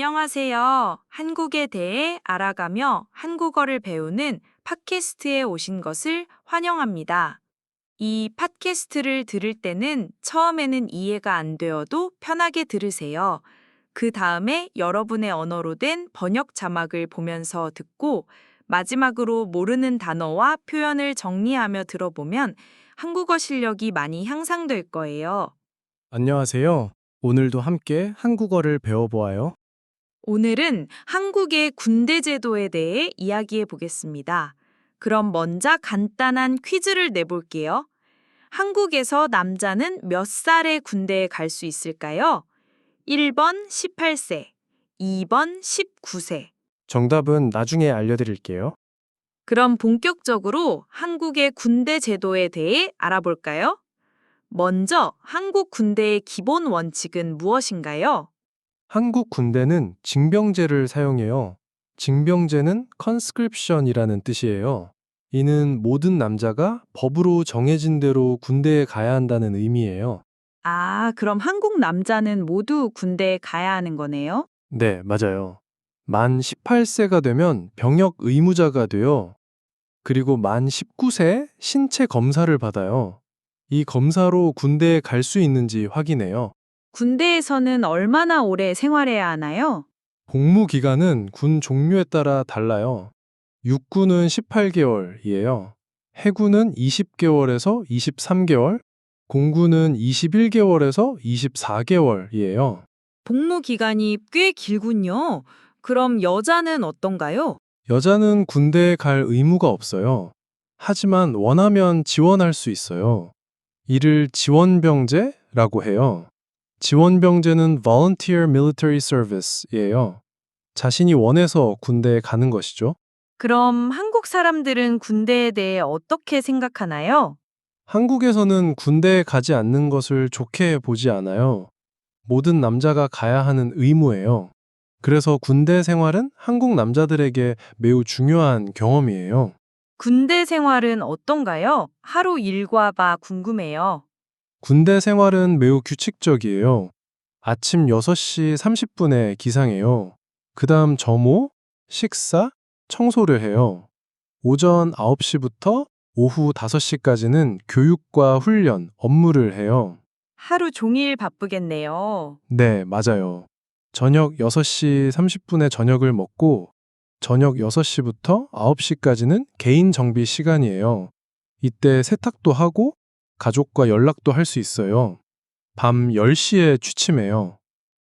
안녕하세요. 한국에 대해 알아가며 한국어를 배우는 팟캐스트에 오신 것을 환영합니다. 이 팟캐스트를 들을 때는 처음에는 이해가 안 되어도 편하게 들으세요. 그 다음에 여러분의 언어로 된 번역 자막을 보면서 듣고 마지막으로 모르는 단어와 표현을 정리하며 들어보면 한국어 실력이 많이 향상될 거예요. 안녕하세요. 오늘도 함께 한국어를 배워보아요. 오늘은 한국의 군대 제도에 대해 이야기해 보겠습니다. 그럼 먼저 간단한 퀴즈를 내볼게요. 한국에서 남자는 몇 살에 군대에 갈 수 있을까요? 1번 18세, 2번 19세. 정답은 나중에 알려드릴게요. 그럼 본격적으로 한국의 군대 제도에 대해 알아볼까요? 먼저 한국 군대의 기본 원칙은 무엇인가요? 한국 군대는 징병제를 사용해요. 징병제는 conscription이라는 뜻이에요. 이는 모든 남자가 법으로 정해진 대로 군대에 가야 한다는 의미예요. 아, 그럼 한국 남자는 모두 군대에 가야 하는 거네요? 네, 맞아요. 만 18세가 되면 병역 의무자가 돼요. 그리고 만 19세 신체 검사를 받아요. 이 검사로 군대에 갈 수 있는지 확인해요. 군대에서는 얼마나 오래 생활해야 하나요? 복무 기간은 군 종류에 따라 달라요. 육군은 18개월이에요. 해군은 20개월에서 23개월, 공군은 21개월에서 24개월이에요. 복무 기간이 꽤 길군요. 그럼 여자는 어떤가요? 여자는 군대에 갈 의무가 없어요. 하지만 원하면 지원할 수 있어요. 이를 지원병제라고 해요. 지원병제는 Volunteer Military Service예요. 자신이 원해서 군대에 가는 것이죠. 그럼 한국 사람들은 군대에 대해 어떻게 생각하나요? 한국에서는 군대에 가지 않는 것을 좋게 보지 않아요. 모든 남자가 가야 하는 의무예요. 그래서 군대 생활은 한국 남자들에게 매우 중요한 경험이에요. 군대 생활은 어떤가요? 하루 일과가 궁금해요. 군대 생활은 매우 규칙적이에요. 아침 6시 30분에 기상해요. 그 다음 점호, 식사, 청소를 해요. 오전 9시부터 오후 5시까지는 교육과 훈련, 업무를 해요. 하루 종일 바쁘겠네요. 네, 맞아요. 저녁 6시 30분에 저녁을 먹고 저녁 6시부터 9시까지는 개인 정비 시간이에요. 이때 세탁도 하고 가족과 연락도 할 수 있어요. 밤 10시에 취침해요.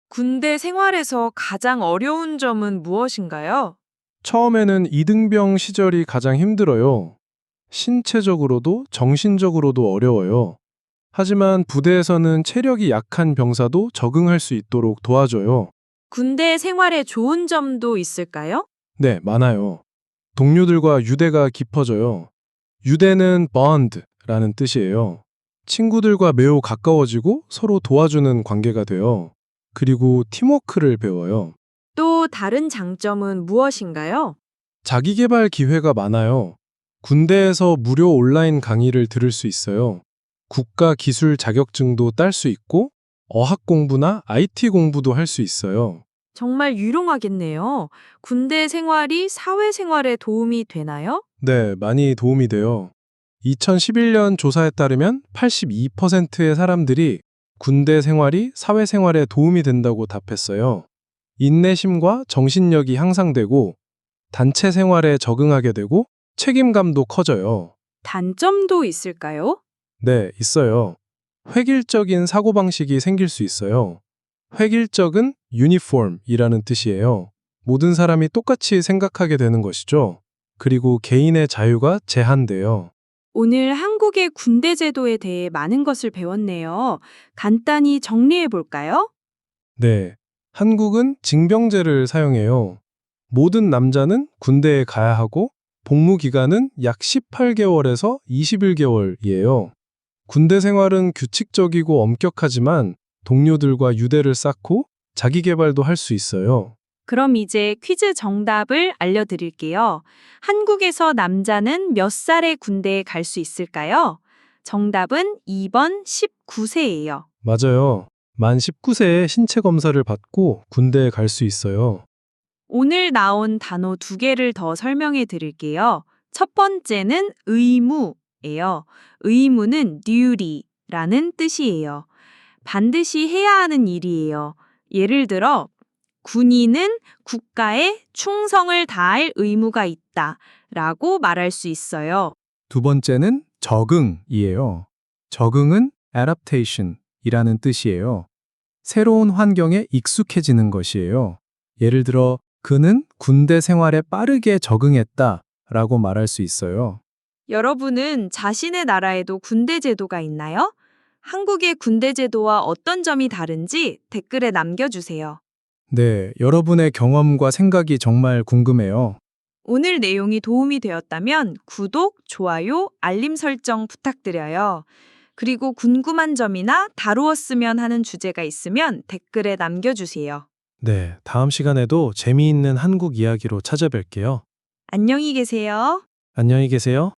군대 생활에서 가장 어려운 점은 무엇인가요? 처음에는 이등병 시절이 가장 힘들어요. 신체적으로도 정신적으로도 어려워요. 하지만 부대에서는 체력이 약한 병사도 적응할 수 있도록 도와줘요. 군대 생활에 좋은 점도 있을까요? 네, 많아요. 동료들과 유대가 깊어져요. 유대는 bond라는 뜻이에요. 친구들과 매우 가까워지고 서로 도와주는 관계가 돼요. 그리고 팀워크를 배워요. 또 다른 장점은 무엇인가요? 자기계발 기회가 많아요. 군대에서 무료 온라인 강의를 들을 수 있어요. 국가 기술 자격증도 딸 수 있고 어학 공부나 IT 공부도 할 수 있어요. 정말 유용하겠네요. 군대 생활이 사회생활에 도움이 되나요? 네, 많이 도움이 돼요. 2011년 조사에 따르면 82%의 사람들이 군대 생활이 사회생활에 도움이 된다고 답했어요. 인내심과 정신력이 향상되고 단체 생활에 적응하게 되고 책임감도 커져요. 단점도 있을까요? 네, 있어요. 획일적인 사고방식이 생길 수 있어요. 획일적은 유니폼이라는 뜻이에요. 모든 사람이 똑같이 생각하게 되는 것이죠. 그리고 개인의 자유가 제한돼요. 오늘 한국의 군대 제도에 대해 많은 것을 배웠네요. 간단히 정리해 볼까요? 네, 한국은 징병제를 사용해요. 모든 남자는 군대에 가야 하고 복무 기간은 약 18개월에서 21개월이에요. 군대 생활은 규칙적이고 엄격하지만 동료들과 유대를 쌓고 자기 개발도 할 수 있어요. 그럼 이제 퀴즈 정답을 알려드릴게요. 한국에서 남자는 몇 살에 군대에 갈 수 있을까요? 정답은 2번 19세예요. 맞아요. 만 19세에 신체 검사를 받고 군대에 갈 수 있어요. 오늘 나온 단어 두 개를 더 설명해 드릴게요. 첫 번째는 의무예요. 의무는 duty라는 뜻이에요. 반드시 해야 하는 일이에요. 예를 들어 군인은 국가에 충성을 다할 의무가 있다 라고 말할 수 있어요. 두 번째는 적응이에요. 적응은 adaptation이라는 뜻이에요. 새로운 환경에 익숙해지는 것이에요. 예를 들어 그는 군대 생활에 빠르게 적응했다라고 말할 수 있어요. 여러분은 자신의 나라에도 군대 제도가 있나요? 한국의 군대 제도와 어떤 점이 다른지 댓글에 남겨주세요. 네, 여러분의 경험과 생각이 정말 궁금해요. 오늘 내용이 도움이 되었다면 구독, 좋아요, 알림 설정 부탁드려요. 그리고 궁금한 점이나 다루었으면 하는 주제가 있으면 댓글에 남겨주세요. 네, 다음 시간에도 재미있는 한국 이야기로 찾아뵐게요. 안녕히 계세요. 안녕히 계세요.